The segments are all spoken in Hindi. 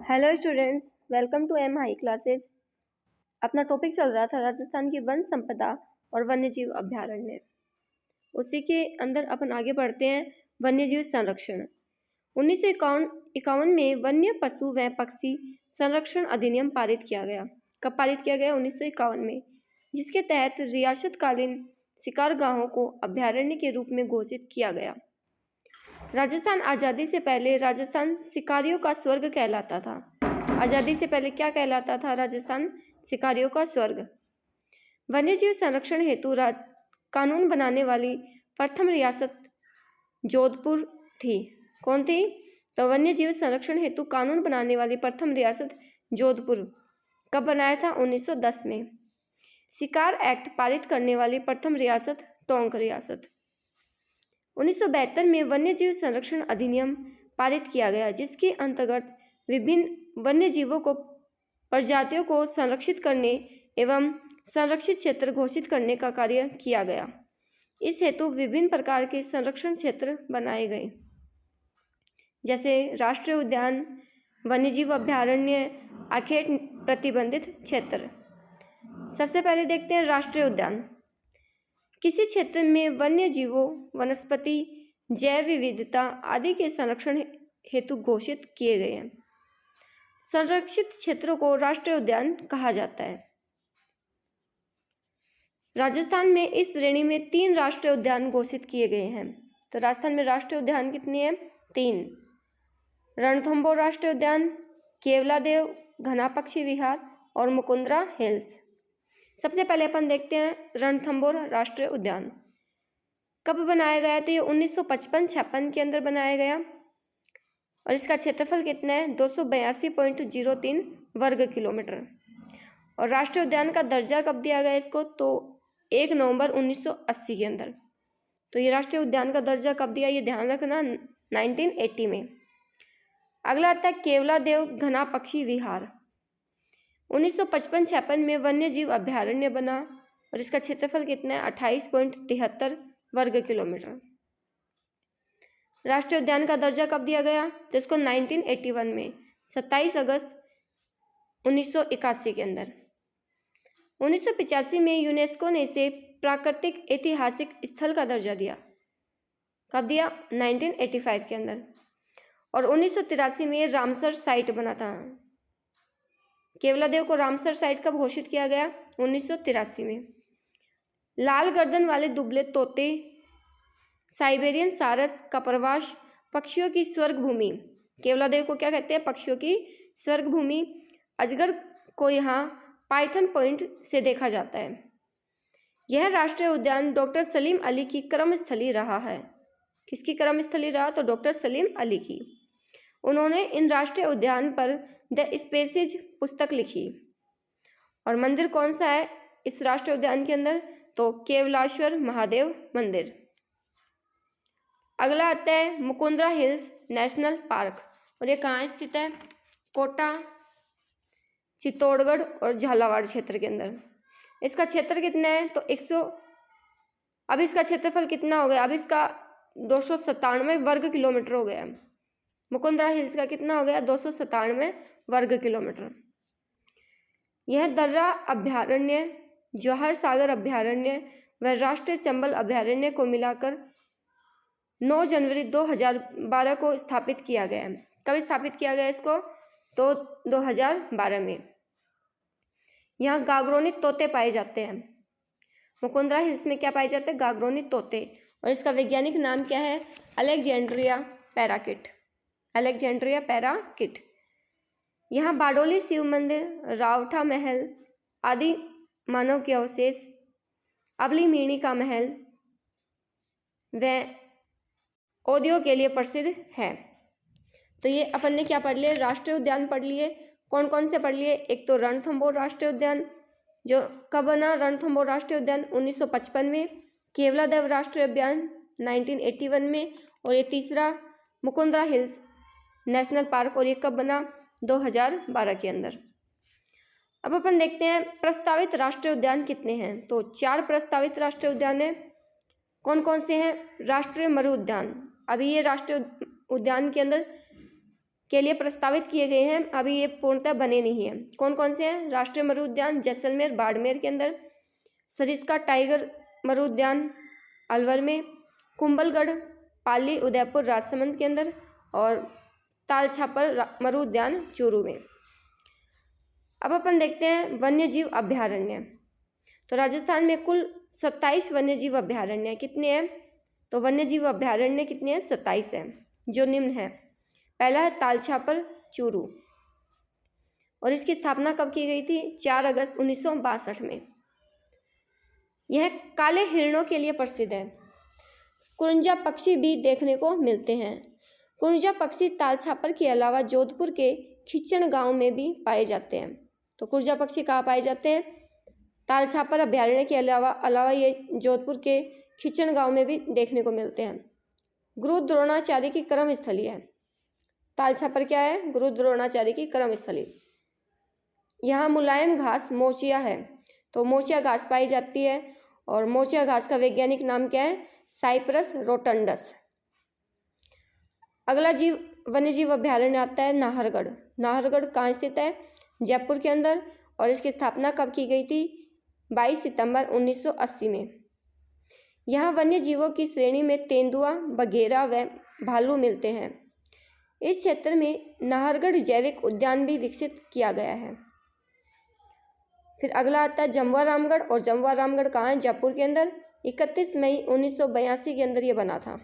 Hello students, welcome to M high classes. अपना टॉपिक चल रहा था राजस्थान की वन संपदा और वन्यजीव अभ्यारण्य। उसी के अंदर अपन आगे बढ़ते हैं। वन्यजीव संरक्षण 1951 में वन्य पशु व पक्षी संरक्षण अधिनियम पारित किया गया। कब पारित किया गया? 1951 में, जिसके तहत रियासतकालीन शिकारगाहों को अभ्यारण्य के रूप में घोषित किया गया। राजस्थान आज़ादी से पहले राजस्थान शिकारियों का स्वर्ग कहलाता था। आज़ादी से पहले क्या कहलाता था? राजस्थान शिकारियों का स्वर्ग। वन्यजीव संरक्षण हेतु कानून बनाने वाली प्रथम रियासत जोधपुर थी। कौन थी? तो वन्यजीव संरक्षण हेतु कानून बनाने वाली प्रथम रियासत जोधपुर। कब बनाया था? 1910 में। शिकार एक्ट पारित करने वाली प्रथम रियासत टोंक रियासत। 1972 में वन्यजीव संरक्षण अधिनियम पारित किया गया, जिसके अंतर्गत विभिन्न वन्यजीवों को प्रजातियों को संरक्षित करने एवं संरक्षित क्षेत्र घोषित करने का कार्य किया गया। इस हेतु विभिन्न प्रकार के संरक्षण क्षेत्र बनाए गए, जैसे राष्ट्रीय उद्यान, वन्यजीव अभ्यारण्य, अखेट प्रतिबंधित क्षेत्र। सबसे पहले देखते हैं राष्ट्रीय उद्यान। किसी क्षेत्र में वन्य जीवों, वनस्पति, जैव विविधता आदि के संरक्षण हेतु घोषित किए गए हैं। संरक्षित क्षेत्रों को राष्ट्रीय उद्यान कहा जाता है। राजस्थान में इस श्रेणी में 3 राष्ट्रीय उद्यान घोषित किए गए हैं। तो राजस्थान में राष्ट्रीय उद्यान कितने हैं? 3। रणथंभौर राष्ट्रीय उद्यान, केवलादेव घना पक्षी विहार और मुकुंदरा हिल्स। सबसे पहले अपन देखते हैं रणथंभौर राष्ट्रीय उद्यान। कब बनाया गया? तो ये 1955-56 के अंदर बनाया गया और इसका क्षेत्रफल कितना है? 282.03 वर्ग किलोमीटर। और राष्ट्रीय उद्यान का दर्जा कब दिया गया इसको? तो 1 नवंबर 1980 के अंदर। तो ये राष्ट्रीय उद्यान का दर्जा कब दिया, ये ध्यान रखना, 1980 में। अगला आता है केवलादेव घना पक्षी विहार। 1955-56 में वन्यजीव अभ्यारण्य बना और इसका क्षेत्रफल कितना है? 28.73 वर्ग किलोमीटर। राष्ट्रीय उद्यान का दर्जा कब दिया गया? तो इसको 1981 में, 27 अगस्त 1981 के अंदर। 1985 में यूनेस्को ने इसे प्राकृतिक ऐतिहासिक स्थल का दर्जा दिया। कब दिया? 1985 के अंदर। और 1983 में रामसर साइट बना था। केवलादेव को रामसर साइट कब घोषित किया गया? 1983 में। लाल गर्दन वाले दुबले तोते, साइबेरियन सारस का प्रवास, पक्षियों की स्वर्ग भूमि। केवलादेव को क्या कहते हैं? पक्षियों की स्वर्ग भूमि। अजगर को यहाँ पाइथन पॉइंट से देखा जाता है। यह राष्ट्रीय उद्यान डॉक्टर सलीम अली की कर्मस्थली रहा है। किसकी कर्मस्थली रहा? तो डॉक्टर सलीम अली की। उन्होंने इन राष्ट्रीय उद्यान पर द स्पेसीज पुस्तक लिखी। और मंदिर कौन सा है इस राष्ट्रीय उद्यान के अंदर? तो केवलाश्वर महादेव मंदिर। अगला आता है मुकुंदरा हिल्स नेशनल पार्क। और ये कहाँ स्थित है? कोटा, चित्तौड़गढ़ और झालावाड़ क्षेत्र के अंदर। इसका क्षेत्र कितना है? तो अब इसका क्षेत्रफल कितना हो गया? अब इसका 297 वर्ग किलोमीटर हो गया। मुकुंदरा हिल्स का कितना हो गया? 297 वर्ग किलोमीटर। यह दर्रा अभ्यारण्य, जवाहर सागर अभ्यारण्य व राष्ट्रीय चंबल अभ्यारण्य को मिलाकर 9 जनवरी 2012 को स्थापित किया गया है। कब स्थापित किया गया इसको? तो 2012 में। यहाँ गागरोनी तोते पाए जाते हैं। मुकुंदरा हिल्स में क्या पाए जाते हैं? गागरोनी तोते। और इसका वैज्ञानिक नाम क्या है? Alexandria parakeet. Alexandria parakeet. यहाँ बारडोली शिव मंदिर, रावठा महल आदि मानव के अवशेष, अबली मीणी का महल व औद्योगिक के लिए प्रसिद्ध है। तो ये अपन ने क्या पढ़ लिए? राष्ट्रीय उद्यान पढ़ लिए। कौन कौन से पढ़ लिए? एक तो रणथंभौर राष्ट्रीय उद्यान, जो कब बना? रणथंभौर राष्ट्रीय उद्यान 1955 में। केवलादेव राष्ट्रीय उद्यान 1981 में। और ये तीसरा मुकुंदरा हिल्स नेशनल पार्क, और ये कब बना? 2012 के अंदर। अब अपन देखते हैं प्रस्तावित राष्ट्रीय उद्यान कितने हैं। तो 4 प्रस्तावित राष्ट्रीय उद्यान हैं। कौन कौन से हैं? राष्ट्रीय मरु उद्यान। अभी ये राष्ट्रीय उद्यान के अंदर के लिए प्रस्तावित किए गए हैं, अभी ये पूर्णतः बने नहीं हैं। कौन कौन से हैं? राष्ट्रीय मरु उद्यान जैसलमेर बाड़मेर के अंदर, सरिस्का टाइगर मरु उद्यान अलवर में, कुंभलगढ़ पाली उदयपुर राजसमंद के अंदर, और तालछापर मरु उद्यान चूरू में। अब अपन देखते हैं वन्य जीव अभ्यारण्य। तो राजस्थान में कुल 27 वन्य जीव अभ्यारण्य कितने हैं? तो वन्य जीव अभ्यारण्य कितने हैं? 27 हैं, जो निम्न है। पहला है तालछापर चूरू, और इसकी स्थापना कब की गई थी? 4 अगस्त 1962 में। यह काले हिरणों के लिए प्रसिद्ध है। कुरंजा पक्षी भी देखने को मिलते हैं। कुरंजा पक्षी तालछापर के अलावा जोधपुर के खिच्चण गांव में भी पाए जाते हैं। तो कुरंजा पक्षी कहाँ पाए जाते हैं? तालछापर अभ्यारण्य के अलावा ये जोधपुर के खिच्चण गांव में भी देखने को मिलते हैं। गुरु द्रोणाचार्य की कर्म स्थली है। तालछापर क्या है? गुरु द्रोणाचार्य की कर्म स्थली। यहाँ मुलायम घास मोचिया है, तो मोचिया घास पाई जाती है, और मोचिया घास का वैज्ञानिक नाम क्या है? Cyperus rotundus. अगला वन्य जीव अभ्यारण्य आता है नाहरगढ़। नाहरगढ़ कहाँ स्थित है? जयपुर के अंदर, और इसकी स्थापना कब की गई थी? 22 सितंबर 1980 में। यहाँ वन्य जीवों की श्रेणी में तेंदुआ, बघेरा व भालू मिलते हैं। इस क्षेत्र में नाहरगढ़ जैविक उद्यान भी विकसित किया गया है। फिर अगला आता है जमवा रामगढ़, और जमवा रामगढ़ कहाँ है? जयपुर के अंदर। 31 मई 1982 के अंदर ये बना था।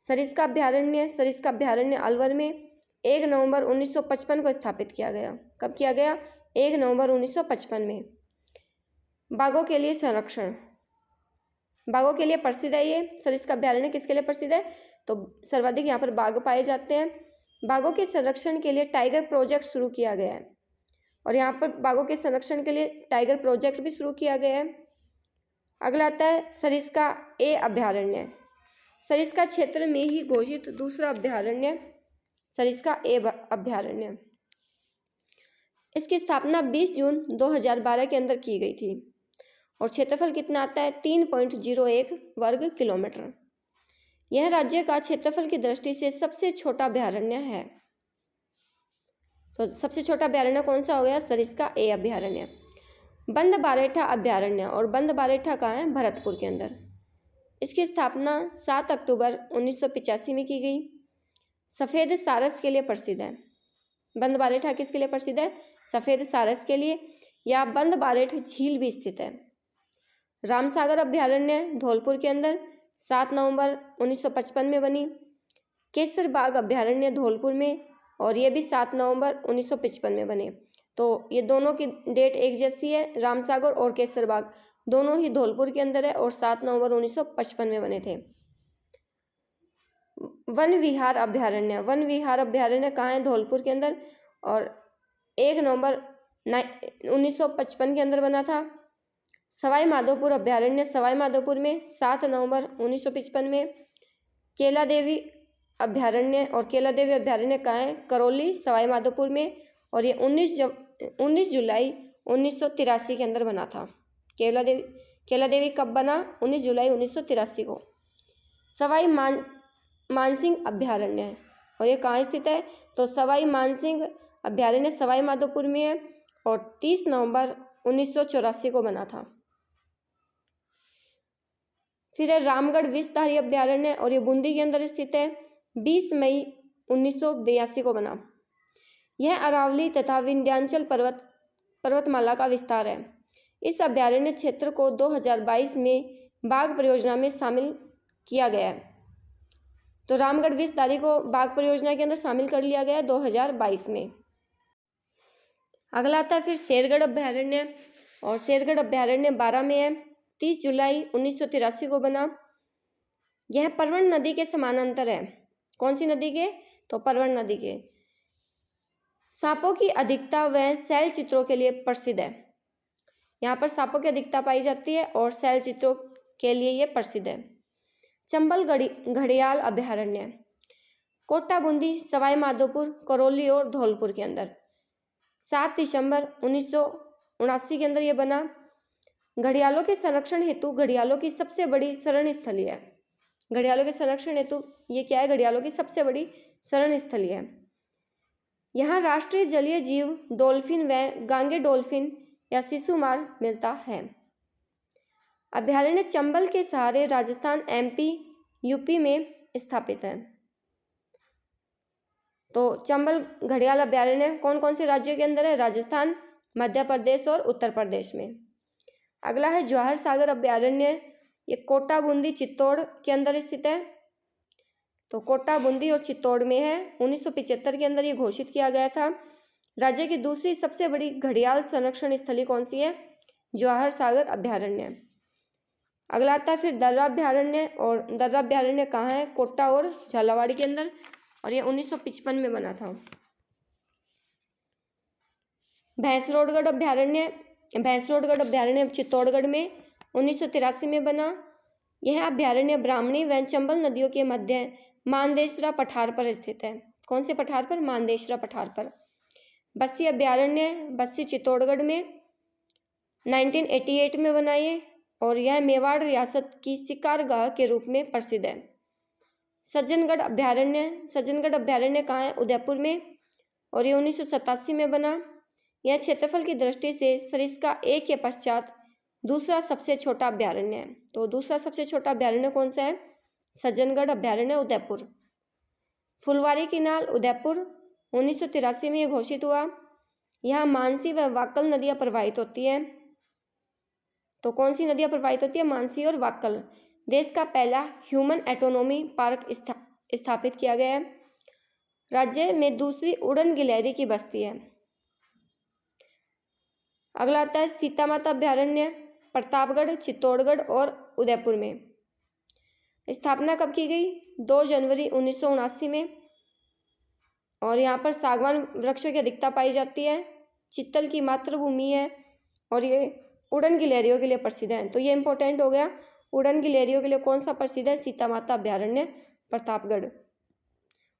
सरिस्का अभ्यारण्य अलवर में 1 नवंबर 1955 को स्थापित किया गया। कब किया गया? 1 नवंबर 1955 में। बाघों के लिए संरक्षण, बाघों के लिए प्रसिद्ध है ये सरिस्का अभ्यारण्य। किसके लिए प्रसिद्ध है? तो सर्वाधिक यहाँ पर बाघ पाए जाते हैं। बाघों के संरक्षण के लिए टाइगर प्रोजेक्ट शुरू किया गया है, और यहाँ पर बाघों के संरक्षण के लिए टाइगर प्रोजेक्ट भी शुरू किया गया है। अगला आता है सरिस्का ए अभ्यारण्य। सरिस्का क्षेत्र में ही घोषित दूसरा अभ्यारण्य सरिस्का ए अभ्यारण्य। इसकी स्थापना 20 जून 2012 के अंदर की गई थी, और क्षेत्रफल कितना आता है? 3.01 वर्ग किलोमीटर। यह राज्य का क्षेत्रफल की दृष्टि से सबसे छोटा अभ्यारण्य है। तो सबसे छोटा अभ्यारण्य कौन सा हो गया? सरिस्का ए अभ्यारण्य। बंद बारेठा अभ्यारण्य, और बंद बारेठा कहाँ है? भरतपुर के अंदर। इसकी स्थापना 7 अक्टूबर 1985 में की गई। सफ़ेद सारस के लिए प्रसिद्ध है। बंद बारेठा किसके लिए प्रसिद्ध है? सफ़ेद सारस के लिए। या बंद बारेठ झील भी स्थित है। रामसागर अभ्यारण्य धौलपुर के अंदर 7 नवंबर 1955 में बनी। केसर बाग अभ्यारण्य धौलपुर में, और ये भी 7 नवंबर 1955 में बने। तो ये दोनों की डेट एक जैसी है। रामसागर और केसर बाग दोनों ही धौलपुर के अंदर है, और 7 नवंबर 1955 में बने थे। वन विहार अभ्यारण्य कहाँ है? धौलपुर के अंदर, और 1 नवंबर 1955 के अंदर बना था। सवाई माधोपुर अभ्यारण्य सवाई माधोपुर में 7 नवंबर 1955 में। केला देवी अभ्यारण्य, और केला देवी अभ्यारण्य कहाँ है? करौली सवाई माधोपुर में, और ये 19 जुलाई 1983 के अंदर बना था। केला देवी कब बना? 19 जुलाई 1983 को। सवाई मानसिंह अभ्यारण्य है, और ये कहाँ स्थित है? तो सवाई मानसिंह अभ्यारण्य सवाई माधोपुर में है, और 30 नवंबर 1984 को बना था। फिर है रामगढ़ विषधारी अभ्यारण्य, और ये बूंदी के अंदर स्थित है। 20 मई 1982 को बना। यह अरावली तथा विंध्याचल पर्वतमाला का विस्तार है। इस अभ्यारण्य क्षेत्र को 2022 में बाघ परियोजना में शामिल किया गया है। तो रामगढ़ विषधारी को बाघ परियोजना के अंदर शामिल कर लिया गया 2022 में। अगला आता है फिर शेरगढ़ अभ्यारण्य, और शेरगढ़ अभ्यारण्य 12 में है। 30 जुलाई 1983 को बना। यह परवण नदी के समानांतर है। कौन सी नदी के? तो परवण नदी के। सांपों की अधिकता व शैल चित्रों के लिए प्रसिद्ध है। यहाँ पर सांपों की अधिकता पाई जाती है, और शैल चित्रों के लिए ये प्रसिद्ध है। चंबल घड़ियाल अभ्यारण्य कोटा बूंदी सवाई माधोपुर करौली और धौलपुर के अंदर 7 दिसंबर 1979 के अंदर ये बना। घड़ियालों के संरक्षण हेतु घड़ियालों की सबसे बड़ी शरण स्थली है। घड़ियालों के संरक्षण हेतु ये क्या है? घड़ियालों की सबसे बड़ी शरण स्थली है। यहाँ राष्ट्रीय जलीय जीव डॉल्फिन व गांगे डॉल्फिन या शिशुमार मिलता है। अभ्यारण्य चंबल के सहारे राजस्थान, एमपी, यूपी में स्थापित है। तो चंबल घड़ियाल अभ्यारण्य कौन कौन से राज्यों के अंदर है? राजस्थान, मध्य प्रदेश और उत्तर प्रदेश में। अगला है जवाहर सागर अभ्यारण्य, ये कोटा, बूंदी, चित्तौड़ के अंदर स्थित है। तो कोटा, बूंदी और चित्तौड़ में है। 1975 के अंदर ये घोषित किया गया था। राज्य की दूसरी सबसे बड़ी घड़ियाल संरक्षण स्थली कौन सी है? जवाहर सागर अभ्यारण्य। अगला आता है फिर दर्रा अभ्यारण्य, और दर्रा अभ्यारण्य कहाँ है? कोटा और झालावाड़ के अंदर, और ये 1955 में बना था। भैंसरोडगढ़ अभ्यारण्य, भैंसरोडगढ़ अभ्यारण्य चित्तौड़गढ़ में 1983 में बना। यह अभ्यारण्य ब्राह्मणी व चंबल नदियों के मध्य मानदेशरा पठार पर स्थित है। कौन से पठार पर? मानदेशरा पठार पर। बस्सी अभ्यारण्य, बस्सी चित्तौड़गढ़ में 1988 में बना ये, और यह मेवाड़ रियासत की शिकारगाह के रूप में प्रसिद्ध है। सज्जनगढ़ अभ्यारण्य, सज्जनगढ़ अभ्यारण्य कहाँ है? उदयपुर में, और ये 1987 में बना। यह क्षेत्रफल की दृष्टि से सरिस्का एक के पश्चात दूसरा सबसे छोटा अभ्यारण्य है। तो दूसरा सबसे छोटा अभ्यारण्य कौन सा है? सज्जनगढ़ अभ्यारण्य, उदयपुर। फुलवारी किनाल, उदयपुर, 1983 में यह घोषित हुआ। यहाँ मानसी व वाक्कल नदियाँ प्रवाहित होती हैं। तो कौन सी नदियाँ प्रवाहित होती है? मानसी और वाक्कल। देश का पहला ह्यूमन एटोनॉमी पार्क स्थापित किया गया है। राज्य में दूसरी उड़न गिलहरी की बस्ती है। अगला आता है सीता माता अभ्यारण्य, प्रतापगढ़, चित्तौड़गढ़ और उदयपुर में। स्थापना कब की गई? 2 जनवरी 1979 में, और यहाँ पर सागवान वृक्षों की अधिकता पाई जाती है। चित्तल की मातृभूमि है, और ये उड़न गिलहरियों के लिए प्रसिद्ध है। तो ये इंपॉर्टेंट हो गया। उड़न गिलहरियों के लिए कौन सा प्रसिद्ध है? सीता माता अभ्यारण्य, प्रतापगढ़।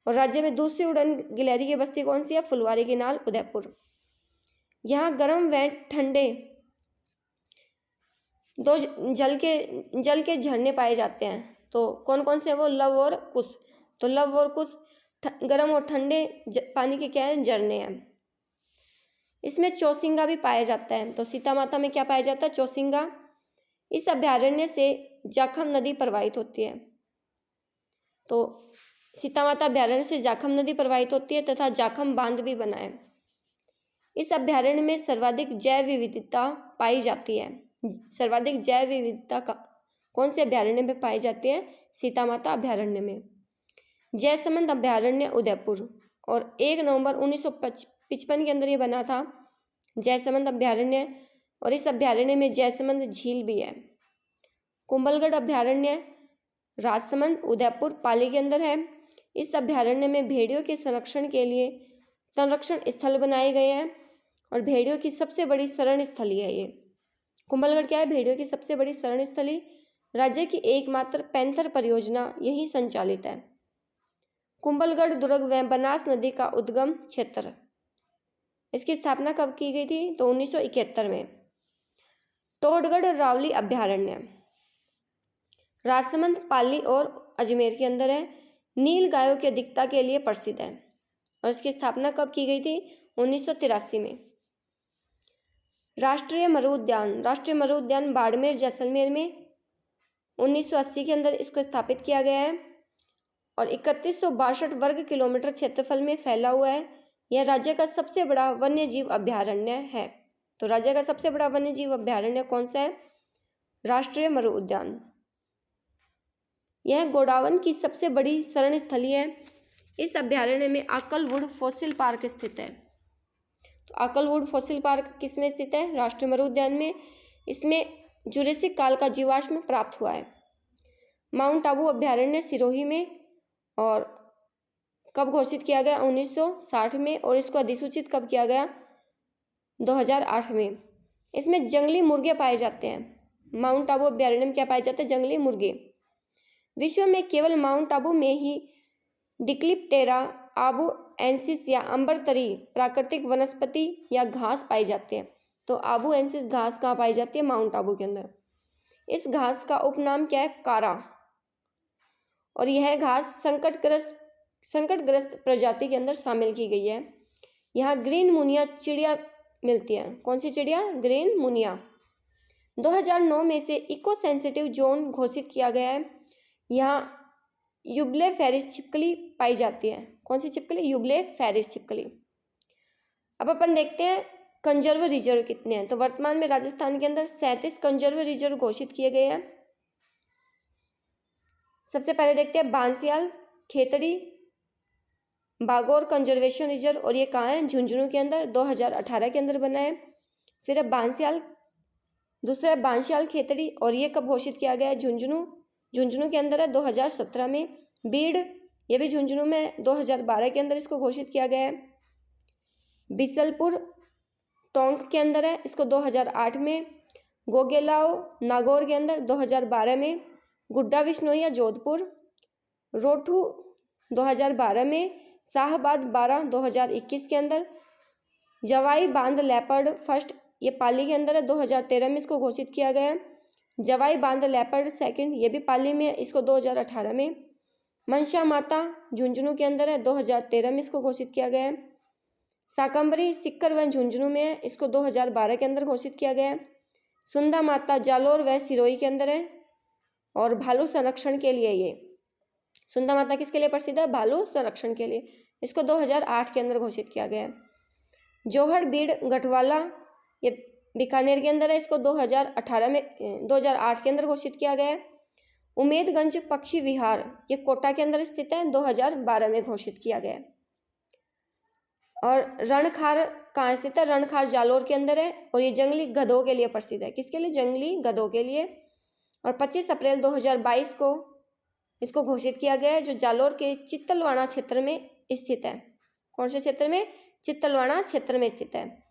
और राज्य में दूसरी उड़न गिलहरी की बस्ती कौन सी है? फुलवारी किनाल, उदयपुर। यहाँ गर्म व ठंडे दो जल के झरने पाए जाते हैं। तो कौन कौन से? वो लव और कुश। तो लव और कुश गर्म और ठंडे पानी के क्या है? झरने हैं। इसमें चौसिंगा भी पाया जाता है। तो सीता माता में क्या पाया जाता है? चौसिंगा। इस अभ्यारण्य से जाखम नदी प्रवाहित होती है। तो सीता माता अभ्यारण्य से जाखम नदी प्रवाहित होती है, तथा जाखम बांध भी बना है। इस अभ्यारण्य में सर्वाधिक जैव विविधता पाई जाती है। सर्वाधिक जैव विविधता कौन से अभ्यारण्य में पाई जाती है? सीता माता अभ्यारण्य में। जयसमंद अभ्यारण्य, उदयपुर, और 1 नवंबर 1955 के अंदर ये बना था, जयसमंद अभ्यारण्य। और इस अभ्यारण्य में जयसमंद झील भी है। कुंभलगढ़ अभ्यारण्य, राजसमंद, उदयपुर, पाली के अंदर है। इस अभ्यारण्य में भेड़ियों के संरक्षण के लिए संरक्षण स्थल बनाए गए हैं, और भेड़ियों की सबसे बड़ी शरण स्थली है ये। कुंभलगढ़ क्या है? भेड़ियों की सबसे बड़ी शरण स्थली। राज्य की एकमात्र पैंथर परियोजना यही संचालित है। कुंभलगढ़ दुर्ग व बनास नदी का उद्गम क्षेत्र। इसकी स्थापना कब की गई थी? तो 1971 में। टोडगढ़ रावली अभ्यारण्य, राजसमंद, पाली और अजमेर के अंदर है। नील गायों की अधिकता के लिए प्रसिद्ध है, और इसकी स्थापना कब की गई थी? 1983 में। राष्ट्रीय मरु उद्यान, राष्ट्रीय मरु उद्यान बाड़मेर, जैसलमेर में 1980 के अंदर इसको स्थापित किया गया है, और 3162 वर्ग किलोमीटर क्षेत्रफल में फैला हुआ है। यह राज्य का सबसे बड़ा वन्य जीव अभ्यारण्य है। तो राज्य का सबसे बड़ा वन्य जीव अभ्यारण्य कौन सा है? राष्ट्रीय मरु उद्यान। यह गोडावन की सबसे बड़ी शरण स्थली है। इस अभ्यारण्य में आकलवुड फॉसिल पार्क स्थित है। तो आकलवुड फॉसिल पार्क किसमें स्थित है? राष्ट्रीय मरु उद्यान में। इसमें जुरेसिक काल का जीवाश्म प्राप्त हुआ है। माउंट आबू अभ्यारण्य सिरोही में, और कब घोषित किया गया? 1960 में, और इसको अधिसूचित कब किया गया? 2008 में। इसमें जंगली मुर्गे पाए जाते हैं। माउंट आबू अभ्यारण्य में क्या पाए जाते हैं? जंगली मुर्गे। विश्व में केवल माउंट आबू में ही डिक्लिप्टेरा आबू एंसिस या अंबरतरी प्राकृतिक वनस्पति या घास पाई जाती है। तो आबू एंसिस घास कहाँ पाई जाती है? माउंट आबू के अंदर। इस घास का उपनाम क्या है? कारा। और यह घास संकटग्रस्त प्रजाति के अंदर शामिल की गई है। यहाँ ग्रीन मुनिया चिड़िया मिलती है। कौन सी चिड़िया? ग्रीन मुनिया। 2009 में से इको सेंसिटिव जोन घोषित किया गया है। यहाँ यूबलेफेरिस छिपकली पाई जाती है। कौन सी छिपकली? यूबलेफेरिस छिपकली। अब अपन देखते हैं कंजर्व रिजर्व कितने हैं। तो वर्तमान में राजस्थान के अंदर 37 कंजर्व रिजर्व घोषित किए गए हैं। सबसे पहले देखते हैं बांसियाल खेतड़ी बागौर कंजर्वेशन रिजर्व, और ये कहाँ है? झुंझुनू के अंदर, 2018 के अंदर बना है। फिर है बांसियाल, दूसरा है बांसियाल खेतड़ी, और ये कब घोषित किया गया है? झुंझुनू के अंदर है, 2017 में। बीड़, ये भी झुंझुनू में 2012 के अंदर इसको घोषित किया गया है। बिसलपुर टोंक के अंदर है, इसको 2008 में। गोगेलाओ नागौर के अंदर 2012 में। गुड्डा विश्नोई जोधपुर, रोठू 2012 में। शाहबाद 12 2021 के अंदर। जवाई बांध लेपर्ड फर्स्ट, ये पाली के अंदर है, 2013 में इसको घोषित किया गया है। जवाई बांध लेपर्ड सेकंड, ये भी पाली में है, इसको 2018 में। मनसा माता झुंझुनू के अंदर है, 2013 में इसको घोषित किया गया है। शाकंभरी सिक्कर व झुंझुनू में है, इसको 2012 के अंदर घोषित किया गया है। सुंदा माता जालोर व सिरोही के अंदर है, और भालू संरक्षण के लिए ये सुंदा माता किसके लिए प्रसिद्ध है? भालू संरक्षण के लिए। इसको 2008 के अंदर घोषित किया गया है। जोहड़ बीड़ गढ़वाला, ये बीकानेर के अंदर है, इसको 2008 के अंदर घोषित किया गया है। उमेदगंज पक्षी विहार, ये कोटा के अंदर स्थित है, 2012 में घोषित किया गया है। और रणखार कहाँ स्थित है? रणखार जालोर के अंदर है, और ये जंगली गधों के लिए प्रसिद्ध है। किसके लिए? जंगली गधों के लिए। और 25 अप्रैल 2022 को इसको घोषित किया गया है, जो जालोर के चित्तलवाड़ा क्षेत्र में स्थित है। कौन से क्षेत्र में? चित्तलवाड़ा क्षेत्र में स्थित है।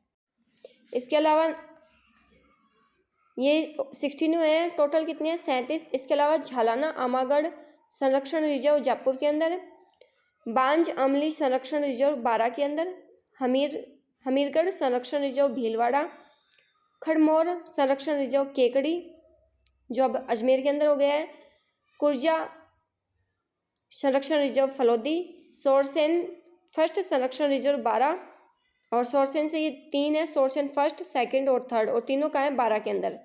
इसके अलावा ये 16 है, टोटल कितने हैं? 37। इसके अलावा झालाना आमागढ़ संरक्षण रिजर्व जयपुर के अंदर, बांज अमली संरक्षण रिजर्व बारा के अंदर, हमीरगढ़ संरक्षण रिजर्व भीलवाड़ा, खड़मोर संरक्षण रिजर्व केकड़ी जो अब अजमेर के अंदर हो गया है, कुर्जा संरक्षण रिजर्व फलोदी, सोरसेन फर्स्ट संरक्षण रिजर्व बारा, और सोरसेन से ये 3 है, सोरसेन फर्स्ट, सेकंड और थर्ड, और तीनों का है बारा के अंदर।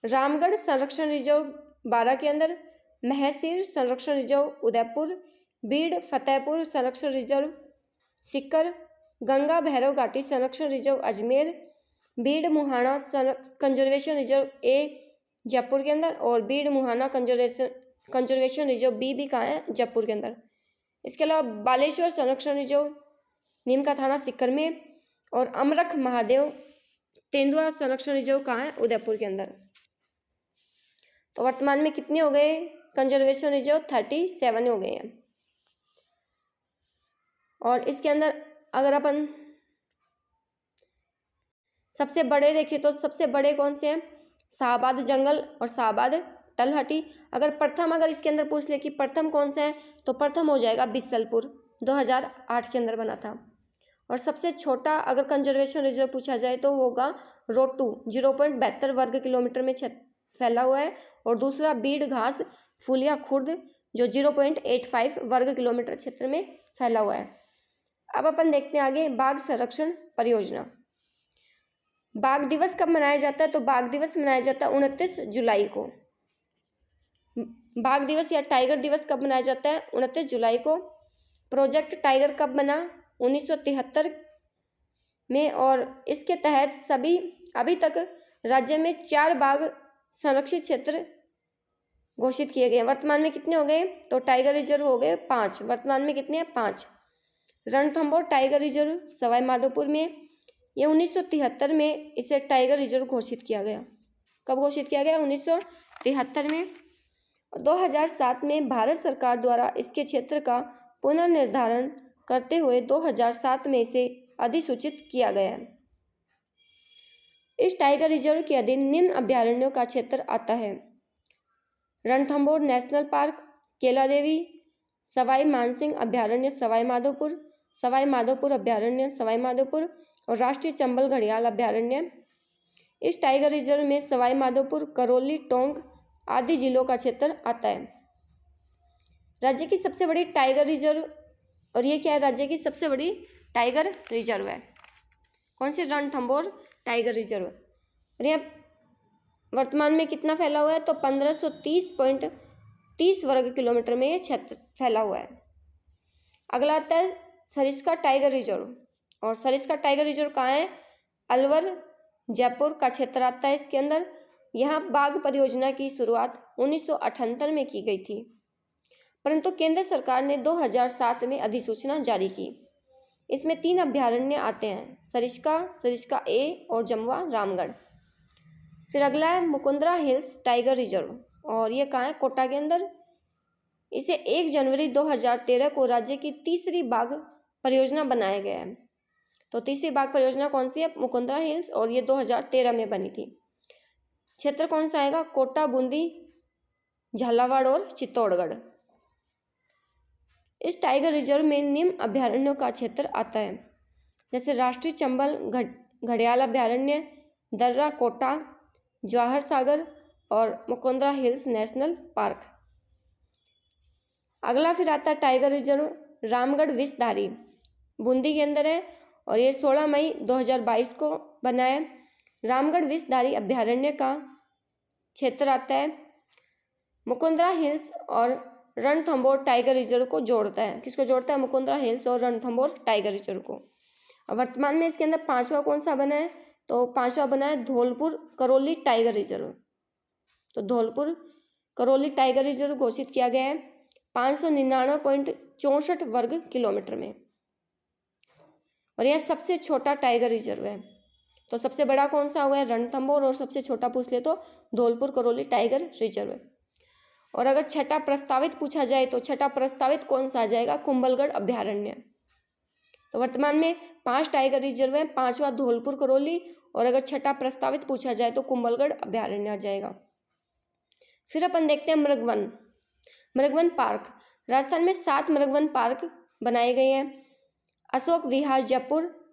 रामगढ़ संरक्षण रिजर्व बारा के अंदर, महसीर संरक्षण रिजर्व उदयपुर, बीड़ फतेहपुर संरक्षण रिजर्व सिक्कर, गंगा भैरव घाटी संरक्षण रिजर्व अजमेर, बीड़ मुहाना कंजर्वेशन रिजर्व ए जयपुर के अंदर, और बीड़ मुहाना कंजर्वेशन रिजर्व बी भी कहाँ है? जयपुर के अंदर। इसके अलावा बालेश्वर संरक्षण रिजर्व नीम का थाना सिक्कर में, और अमरख महादेव तेंदुआ संरक्षण रिजर्व कहाँ है? उदयपुर के अंदर। तो वर्तमान में कितने हो गए कंजर्वेशन रिजर्व? 37 हो गए हैं। और इसके अंदर अगर अपन सबसे बड़े देखें तो सबसे बड़े कौन से हैं? शाहबाद जंगल और शाहबाद तलहटी। अगर इसके अंदर पूछ ले कि प्रथम कौन सा है, तो प्रथम हो जाएगा बिसलपुर, 2008 के अंदर बना था। और सबसे छोटा अगर कंजर्वेशन रिजर्व पूछा जाए तो होगा रोटू, 0.72 वर्ग किलोमीटर में फैला हुआ है, और दूसरा बीड़ घास फुलिया खुर्द जो 0.85 वर्ग किलोमीटर क्षेत्र में फैला हुआ है। अब अपन देखते हैं आगे बाघ संरक्षण परियोजना। बाघ दिवस कब मनाया जाता है? तो बाघ दिवस मनाया जाता है 29 जुलाई को। बाघ दिवस या टाइगर दिवस कब मनाया जाता है? 29 जुलाई को। प्रोजेक्ट टाइगर कब बना? 1973 में, और इसके तहत अभी तक राज्य में 4 बाघ संरक्षित क्षेत्र घोषित किए गए। वर्तमान में कितने हो गए? तो टाइगर रिजर्व हो गए 5। वर्तमान में कितने हैं? 5। रणथंभौर टाइगर रिजर्व सवाई माधोपुर में, ये 1973 में इसे टाइगर रिजर्व घोषित किया गया। कब घोषित किया गया? 1973 में। 2007 में भारत सरकार द्वारा इसके क्षेत्र का पुनर्निर्धारण करते हुए 2007 में इसे अधिसूचित किया गया है। इस टाइगर रिजर्व के अधीन निम्न अभ्यारण्यों का क्षेत्र आता है: रणथंभौर नेशनल पार्क, केलादेवी, सवाई मानसिंह अभ्यारण्य सवाई माधोपुर अभ्यारण्य सवाई माधोपुर, और राष्ट्रीय चंबल घड़ियाल अभ्यारण्य। इस टाइगर रिजर्व में सवाई माधोपुर, करौली, टोंक आदि जिलों का क्षेत्र आता है। राज्य की सबसे बड़ी टाइगर रिजर्व, और ये क्या है? राज्य की सबसे बड़ी टाइगर रिजर्व है। कौन से? Ranthambore tiger reserve. और यह वर्तमान में कितना फैला हुआ है? तो 1530.30 वर्ग किलोमीटर में ये क्षेत्र फैला हुआ है। अगला आता है सरिस्का टाइगर रिजर्व। और सरिस्का टाइगर रिजर्व कहाँ है? अलवर जयपुर का क्षेत्र आता है इसके अंदर। यहाँ बाघ परियोजना की शुरुआत 1978 में की गई थी, परंतु केंद्र सरकार ने 2007 में अधिसूचना जारी की। इसमें 3 अभ्यारण्य आते हैं, सरिस्का, सरिस्का ए और जमुआ रामगढ़। फिर अगला है मुकुंदरा हिल्स टाइगर रिजर्व, और ये कहाँ है? कोटा के अंदर। इसे 1 जनवरी 2013 को राज्य की तीसरी बाघ परियोजना बनाया गया है। तो तीसरी बाघ परियोजना कौन सी है? मुकुंदरा हिल्स, और ये 2013 में बनी थी। क्षेत्र कौन सा आएगा? कोटा, बूंदी, झालावाड़ और चित्तौड़गढ़। इस टाइगर रिजर्व में निम्न अभ्यारण्यों का क्षेत्र आता है, जैसे राष्ट्रीय चंबल घड़ियाल अभ्यारण्य, दर्रा कोटा, जवाहर सागर और मुकुंदरा हिल्स नेशनल पार्क। अगला फिर आता है टाइगर रिजर्व रामगढ़ विषधारी, बूंदी के अंदर है, और ये 16 मई 2022 को बना है। रामगढ़ विषधारी अभ्यारण्य का क्षेत्र आता है मुकुंदरा हिल्स और रणथंभौर टाइगर रिजर्व को जोड़ता है। किसको जोड़ता है? मुकुंदरा हिल्स और रणथंभौर टाइगर रिजर्व को। और वर्तमान में इसके अंदर 5वां कौन सा बना है? तो 5वां बना है धौलपुर करौली टाइगर रिजर्व। तो धौलपुर करौली टाइगर रिजर्व घोषित किया गया है 599.64 वर्ग किलोमीटर में, और यह सबसे छोटा टाइगर रिजर्व है। तो सबसे बड़ा कौन सा हुआ है? रणथंभौर, और सबसे छोटा पूछ ले तो धौलपुर करौली टाइगर रिजर्व है। और अगर छठा प्रस्तावित पूछा जाए तो छठा प्रस्तावित कौन सा आ जाएगा? कुंभलगढ़ अभ्यारण्य। तो वर्तमान में 5 टाइगर रिजर्व है, 5वां धौलपुर करौली, और अगर छठा प्रस्तावित पूछा जाए तो कुंभलगढ़ अभ्यारण्य आ जाएगा। फिर अपन देखते हैं मृगवन। मृगवन पार्क। राजस्थान में 7 मृगवन पार्क बनाए गए हैं। अशोक विहार जयपुर,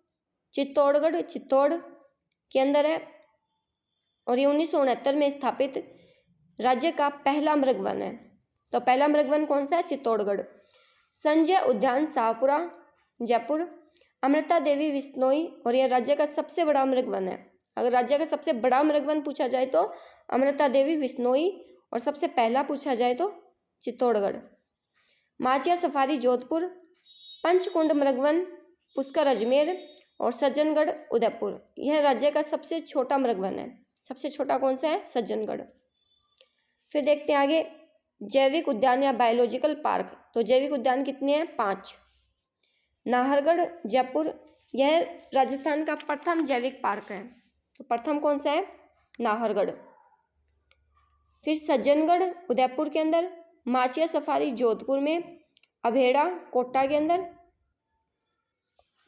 चित्तौड़गढ़ चित्तौड़ के अंदर है, और ये 1969 में स्थापित राज्य का पहला मृगवन है। तो पहला मृगवन कौन सा है? चित्तौड़गढ़। संजय उद्यान शाहपुरा जयपुर, अमृता देवी विश्नोई, और यह राज्य का सबसे बड़ा मृगवन है। अगर राज्य का सबसे बड़ा मृगवन पूछा जाए तो अमृता देवी विश्नोई, और सबसे पहला पूछा जाए तो चित्तौड़गढ़। माचिया सफारी जोधपुर, पंचकुंड मृगवन पुष्कर अजमेर, और सज्जनगढ़ उदयपुर। यह राज्य का सबसे छोटा मृगवन है। सबसे छोटा कौन सा है? सज्जनगढ़। फिर देखते हैं आगे जैविक उद्यान या बायोलॉजिकल पार्क। तो जैविक उद्यान कितने हैं? 5। नाहरगढ़ जयपुर, यह राजस्थान का प्रथम जैविक पार्क है। तो प्रथम कौन सा है? नाहरगढ़। फिर सज्जनगढ़ उदयपुर के अंदर, माचिया सफारी जोधपुर में, अभेड़ा कोटा के अंदर।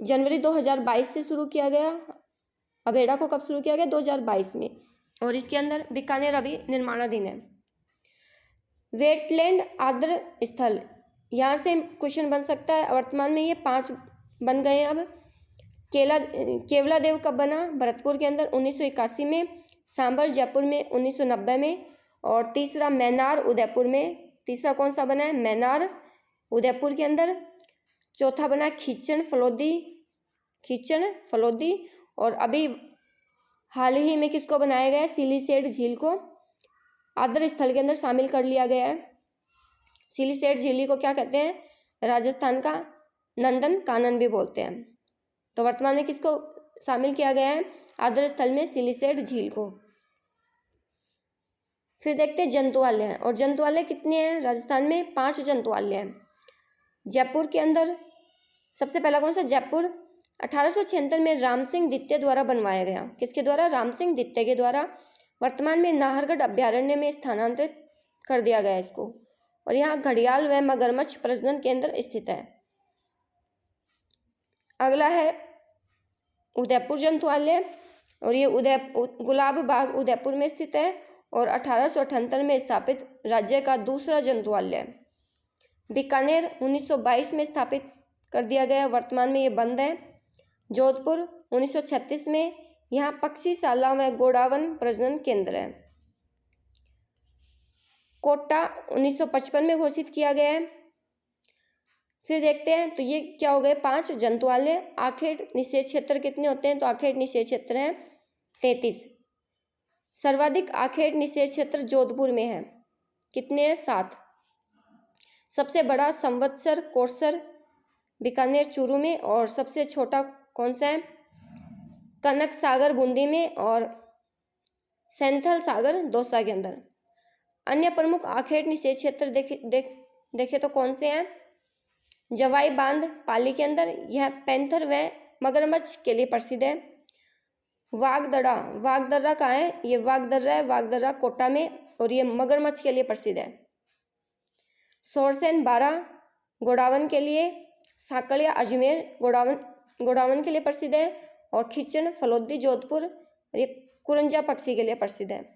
जनवरी 2022 से शुरू किया गया। अभेड़ा को कब शुरू किया गया? 2022 में, और इसके अंदर बीकानेर अभी निर्माणाधीन है। वेटलैंड आर्द्र स्थल, यहाँ से क्वेश्चन बन सकता है। वर्तमान में ये 5 बन गए हैं। अब केवला देव कब बना? भरतपुर के अंदर 1981 में, सांबर जयपुर में 1990 में, और तीसरा मैनार उदयपुर में। तीसरा कौन सा बना है? मैनार उदयपुर के अंदर। चौथा बना खींचन फलोदी, और अभी हाल ही में किसको बनाया गया है? सिलीसेड झील को आर्द्र स्थल के अंदर शामिल कर लिया गया है। सिलीसेड झील को क्या कहते हैं? राजस्थान का नंदन कानन भी बोलते हैं। तो वर्तमान में किसको शामिल किया गया है आर्द्र स्थल में? सिलीसेड झील को। फिर देखते हैं जंतुआलय हैं, और जंतुआलय कितने हैं राजस्थान में? 5 जंतुआलय हैं। जयपुर के अंदर सबसे पहला कौन सा? जयपुर 1876 में राम सिंह द्वितीय द्वारा बनवाया गया। किसके द्वारा? राम सिंह द्वितीय के द्वारा। वर्तमान में नाहरगढ़ अभ्यारण्य में स्थानांतरित कर दिया गया इसको, और यहाँ घड़ियाल व मगरमच्छ प्रजनन केंद्र स्थित है। अगला है उदयपुर जंतुआलय, और ये गुलाब बाग उदयपुर में स्थित है, और 1878 में स्थापित राज्य का दूसरा जंतुआलय। बीकानेर 1922 में स्थापित कर दिया गया, वर्तमान में ये बंद है। जोधपुर 1936 में, यहाँ पक्षीशाला व गोडावन प्रजनन केंद्र है। कोटा 1955 में घोषित किया गया है। फिर देखते हैं, तो ये क्या हो गए 5 जंतुआलय। आखेट निषेध क्षेत्र कितने होते हैं, तो आखेट निषेध क्षेत्र हैं 33। सर्वाधिक आखेट निषेध क्षेत्र जोधपुर में है, कितने हैं 7। सबसे बड़ा संवत्सर कोरसर बीकानेर चूरू में, और सबसे छोटा कौन सा है, कनक सागर बूंदी में, और सैंथल सागर दौसा के अंदर। अन्य प्रमुख आखेट निषेध क्षेत्र देखे तो कौन से हैं, जवाई बांध पाली के अंदर, यह पैंथर व मगरमच्छ के लिए प्रसिद्ध है। वागदरा, वागदर्रा कहाँ है, ये वागदर्रा है, वागदर्रा कोटा में, और ये मगरमच्छ के लिए प्रसिद्ध है। सोरसेन 12 गोडावन के लिए, साकड़िया अजमेर गोडावन के लिए प्रसिद्ध है, और खिचन फलोदी जोधपुर, ये कुरंजा पक्षी के लिए प्रसिद्ध है।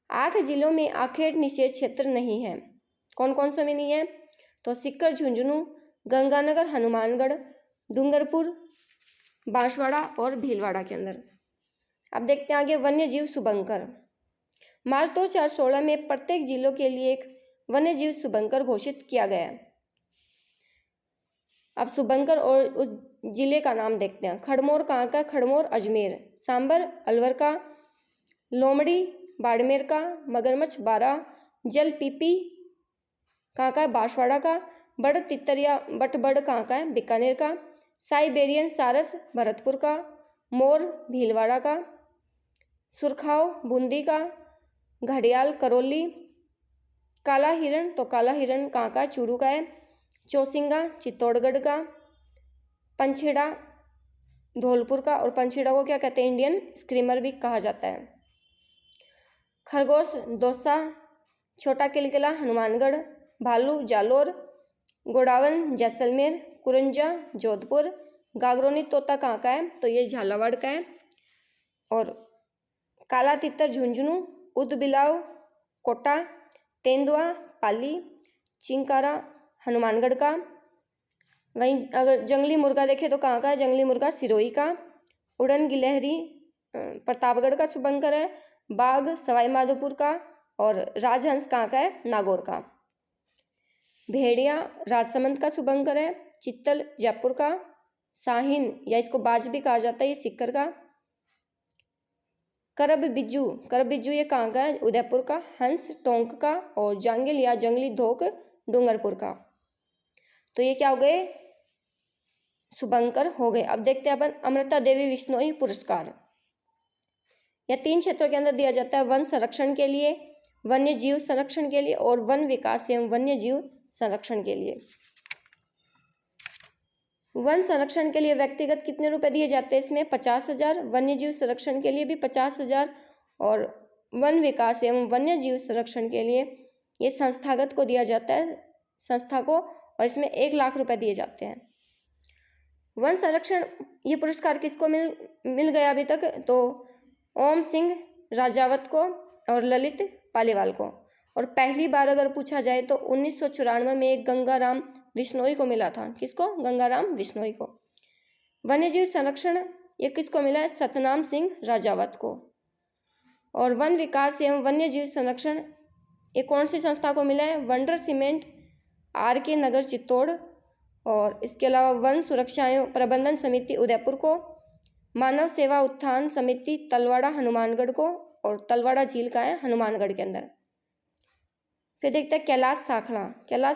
8 जिलों में आखेट निषेध क्षेत्र नहीं है, कौन कौन से में नहीं है, तो सीकर झुंझुनू, गंगानगर, हनुमानगढ़, डूंगरपुर, बांसवाड़ा और भीलवाड़ा के अंदर। अब देखते हैं आगे वन्य जीव सुबंकर। मार्च 2016 में प्रत्येक जिलों के लिए एक वन्य जीव सुबंकर घोषित किया गया है। अब सुबंकर और उस जिले का नाम देखते हैं। खड़मोर कहाँ का, खड़मोर अजमेर, सांबर अलवर का, लोमड़ी बाड़मेर का, मगरमच्छ 12, जल पीपी कहाँ का है, बांसवाड़ा का, बड़ तितरिया बटबड़ कहाँ का है, बीकानेर का, साइबेरियन सारस भरतपुर का, मोर भीलवाड़ा का, सुरखाव बूंदी का, घड़ियाल करौली, काला हिरण, तो काला हिरण कहाँ का है, चूरू का है, चौसिंगा चित्तौड़गढ़ का, पंछेड़ा धौलपुर का, और पंछेड़ा को क्या कहते हैं, इंडियन स्क्रीमर भी कहा जाता है। खरगोश दौसा, छोटा किलकिला हनुमानगढ़, भालू जालोर, गोडावन जैसलमेर, कुरंजा जोधपुर, गागरोनी तोता कहाँ का है, तो ये झालावाड़ का है, और काला तितर झुंझुनू, उदबिलाव कोटा, तेंदुआ पाली, चिंकारा हनुमानगढ़ का। वहीं अगर जंगली मुर्गा देखें तो कहाँ का है, जंगली मुर्गा सिरोही का, उड़न गिलहरी प्रतापगढ़ का सुबंकर है, बाघ सवाई माधोपुर का, और राजहंस कहाँ का है, नागौर का। भेड़िया राजसमंद का सुबंकर है, चित्तल जयपुर का, शाहीन या इसको बाज भी कहा जाता है, ये सीकर का। करब बिज्जू ये कहाँ का है, उदयपुर का, हंस टोंक का, और जांगिल या जंगली धोक डूंगरपुर का। तो ये क्या हो गए, सुबंकर हो गए। अब देखते हैं अपन अमृता देवी बिश्नोई पुरस्कार। यह 3 क्षेत्रों के अंदर दिया जाता है, वन संरक्षण के लिए, वन्य जीव संरक्षण के लिए, और वन विकास एवं वन्य जीव संरक्षण के लिए। वन संरक्षण के लिए व्यक्तिगत कितने रुपए दिए जाते हैं, इसमें 50,000, वन्य जीव संरक्षण के लिए भी 50,000, और वन विकास एवं वन्य जीव संरक्षण के लिए ये संस्थागत को दिया जाता है, संस्था को, और इसमें 1 लाख रुपए दिए जाते हैं। वन संरक्षण ये पुरस्कार किसको मिल गया अभी तक, तो ओम सिंह राजावत को और ललित पालीवाल को। और पहली बार अगर पूछा जाए तो 1994 में एक गंगाराम बिश्नोई को मिला था, किसको, गंगाराम बिश्नोई को। वन्यजीव संरक्षण ये किसको मिला है, सतनाम सिंह राजावत को। और वन विकास एवं वन्यजीव संरक्षण ये कौन सी संस्था को मिला है, वंडर सीमेंट RK नगर चित्तौड़, और इसके अलावा वन सुरक्षा एवं प्रबंधन समिति उदयपुर को, मानव सेवा उत्थान समिति तलवाड़ा हनुमानगढ़ को, और तलवाड़ा झील का है हनुमानगढ़ के अंदर। फिर देखते हैं कैलाश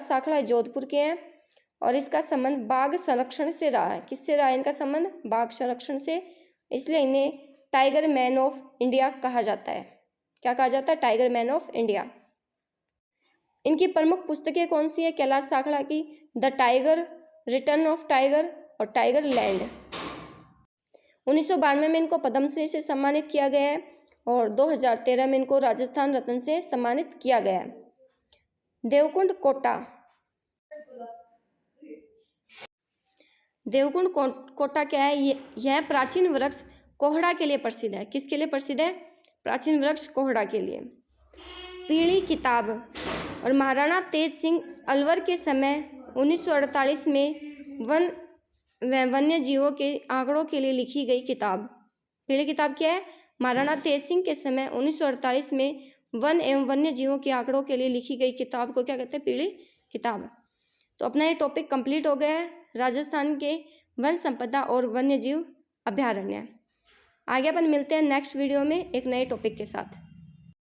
साखड़ा जोधपुर के हैं, और इसका संबंध बाघ संरक्षण से रहा है। किससे रहा है इनका संबंध, बाघ संरक्षण से, इसलिए इन्हें टाइगर मैन ऑफ इंडिया कहा जाता है। क्या कहा जाता है, टाइगर मैन ऑफ इंडिया। इनकी प्रमुख पुस्तकें कौन सी है कैलाश साखड़ा की, the tiger, return of tiger, और टाइगर लैंड। 1992 में इनको पद्मश्री से सम्मानित किया गया है, और 2013 में इनको राजस्थान रत्न से सम्मानित किया गया है। देवकुंड कोटा क्या है, यह प्राचीन वृक्ष कोहड़ा के लिए प्रसिद्ध है। किसके लिए प्रसिद्ध है, प्राचीन वृक्ष कोहड़ा के लिए। पीली किताब, और महाराणा तेज सिंह अलवर के समय 1948 में वन्य जीवों के आंकड़ों के लिए लिखी गई किताब। पीली किताब क्या है, महाराणा तेज सिंह के समय 1948 में वन एवं वन्य जीवों के आंकड़ों के लिए लिखी गई किताब को क्या कहते हैं, पीली किताब। तो अपना ये टॉपिक कंप्लीट हो गया है, राजस्थान के वन संपदा और वन्य जीव अभ्यारण्य। आगे अपन मिलते हैं नेक्स्ट वीडियो में एक नए टॉपिक के साथ।